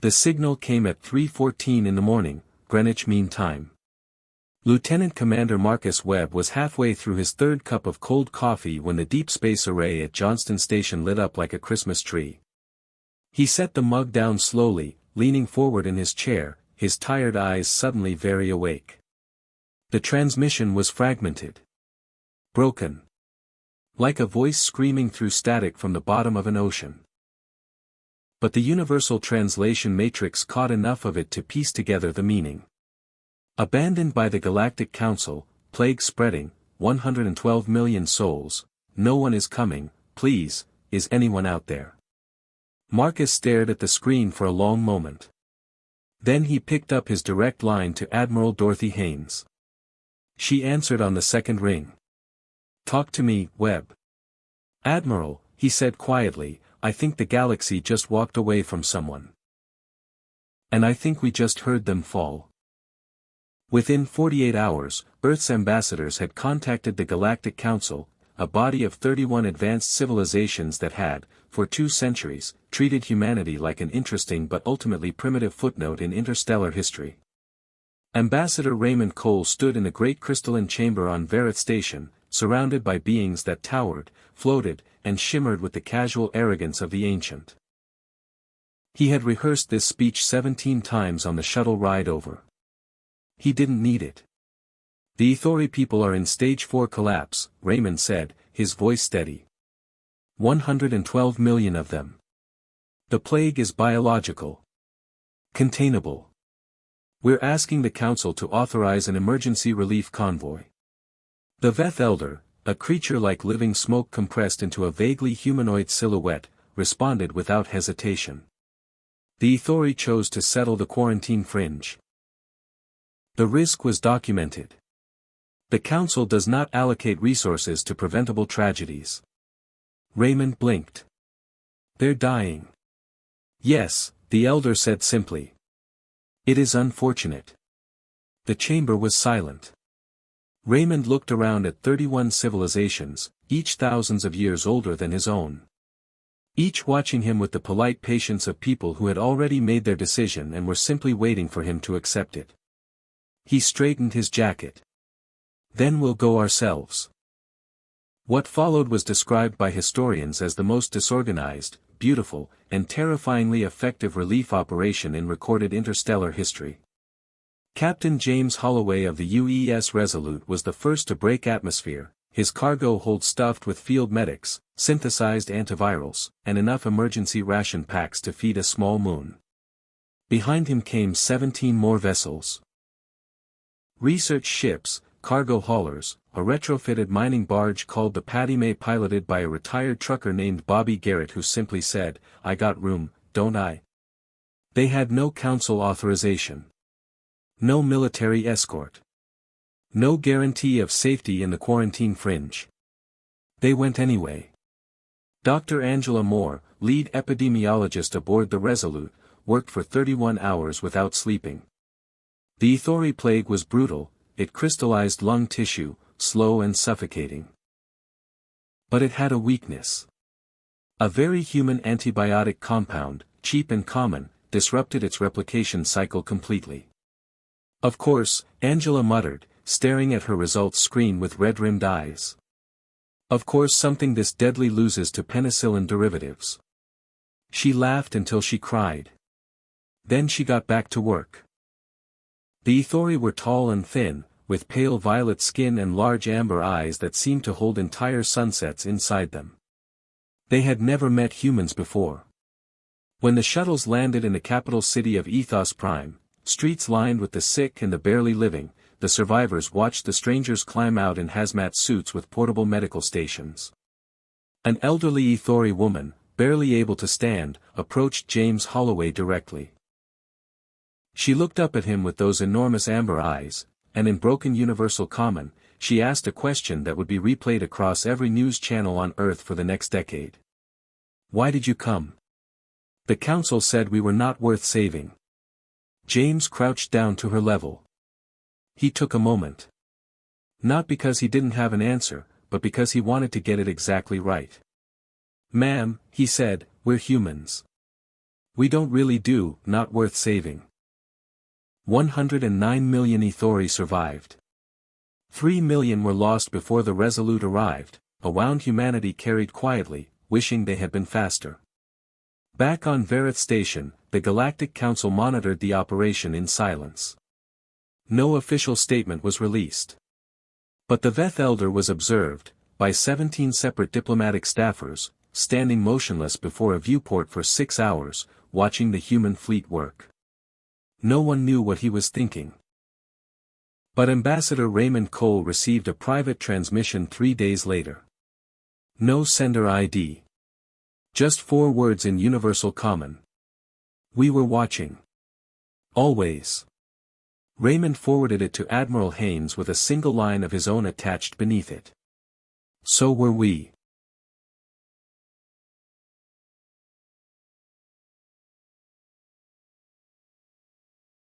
The signal came at 3:14 in the morning, Greenwich Mean Time. Lieutenant Commander Marcus Webb was halfway through his third cup of cold coffee when the deep space array at Johnston Station lit up like a Christmas tree. He set the mug down slowly, leaning forward in his chair, his tired eyes suddenly very awake. The transmission was fragmented. Broken. Like a voice screaming through static from the bottom of an ocean. But the universal translation matrix caught enough of it to piece together the meaning. Abandoned by the Galactic Council, plague spreading, 112 million souls, no one is coming, please, is anyone out there? Marcus stared at the screen for a long moment. Then he picked up his direct line to Admiral Dorothy Haynes. She answered on the second ring. Talk to me, Webb. Admiral, he said quietly, I think the galaxy just walked away from someone. And I think we just heard them fall. Within 48 hours, Earth's ambassadors had contacted the Galactic Council, a body of 31 advanced civilizations that had, for 2 centuries, treated humanity like an interesting but ultimately primitive footnote in interstellar history. Ambassador Raymond Cole stood in a great crystalline chamber on Verith Station, surrounded by beings that towered, floated, and shimmered with the casual arrogance of the ancient. He had rehearsed this speech 17 times on the shuttle ride over. He didn't need it. The Eori people are in stage 4 collapse, Raymond said, his voice steady. 112 million of them. The plague is biological. Containable. We're asking the Council to authorize an emergency relief convoy. The Veth Elder, a creature like living smoke compressed into a vaguely humanoid silhouette, responded without hesitation. The Eori chose to settle the quarantine fringe. The risk was documented. The Council does not allocate resources to preventable tragedies. Raymond blinked. They're dying. Yes, the Elder said simply. It is unfortunate. The chamber was silent. Raymond looked around at 31 civilizations, each thousands of years older than his own. Each watching him with the polite patience of people who had already made their decision and were simply waiting for him to accept it. He straightened his jacket. Then we'll go ourselves. What followed was described by historians as the most disorganized, beautiful, and terrifyingly effective relief operation in recorded interstellar history. Captain James Holloway of the UES Resolute was the first to break atmosphere, his cargo hold stuffed with field medics, synthesized antivirals, and enough emergency ration packs to feed a small moon. Behind him came 17 more vessels. Research ships, cargo haulers, a retrofitted mining barge called the Patty May piloted by a retired trucker named Bobby Garrett who simply said, I got room, don't I? They had no council authorization. No military escort. No guarantee of safety in the quarantine fringe. They went anyway. Dr. Angela Moore, lead epidemiologist aboard the Resolute, worked for 31 hours without sleeping. The Eori plague was brutal, it crystallized lung tissue, slow and suffocating. But it had a weakness. A very human antibiotic compound, cheap and common, disrupted its replication cycle completely. Of course, Angela muttered, staring at her results screen with red-rimmed eyes. Of course something this deadly loses to penicillin derivatives. She laughed until she cried. Then she got back to work. The Eori were tall and thin, with pale violet skin and large amber eyes that seemed to hold entire sunsets inside them. They had never met humans before. When the shuttles landed in the capital city of Ethos Prime, streets lined with the sick and the barely living, the survivors watched the strangers climb out in hazmat suits with portable medical stations. An elderly Eori woman, barely able to stand, approached James Holloway directly. She looked up at him with those enormous amber eyes, and in broken universal common, she asked a question that would be replayed across every news channel on Earth for the next decade. Why did you come? The Council said we were not worth saving. James crouched down to her level. He took a moment. Not because he didn't have an answer, but because he wanted to get it exactly right. Ma'am, he said, we're humans. We don't really do, not worth saving. 109 million Eori survived. 3 million were lost before the Resolute arrived, a wound humanity carried quietly, wishing they had been faster. Back on Verith Station, the Galactic Council monitored the operation in silence. No official statement was released. But the Veth Elder was observed, by 17 separate diplomatic staffers, standing motionless before a viewport for 6 hours, watching the human fleet work. No one knew what he was thinking. But Ambassador Raymond Cole received a private transmission 3 days later. No sender ID. Just 4 words in Universal Common. We were watching. Always. Raymond forwarded it to Admiral Haynes with a single line of his own attached beneath it. So were we.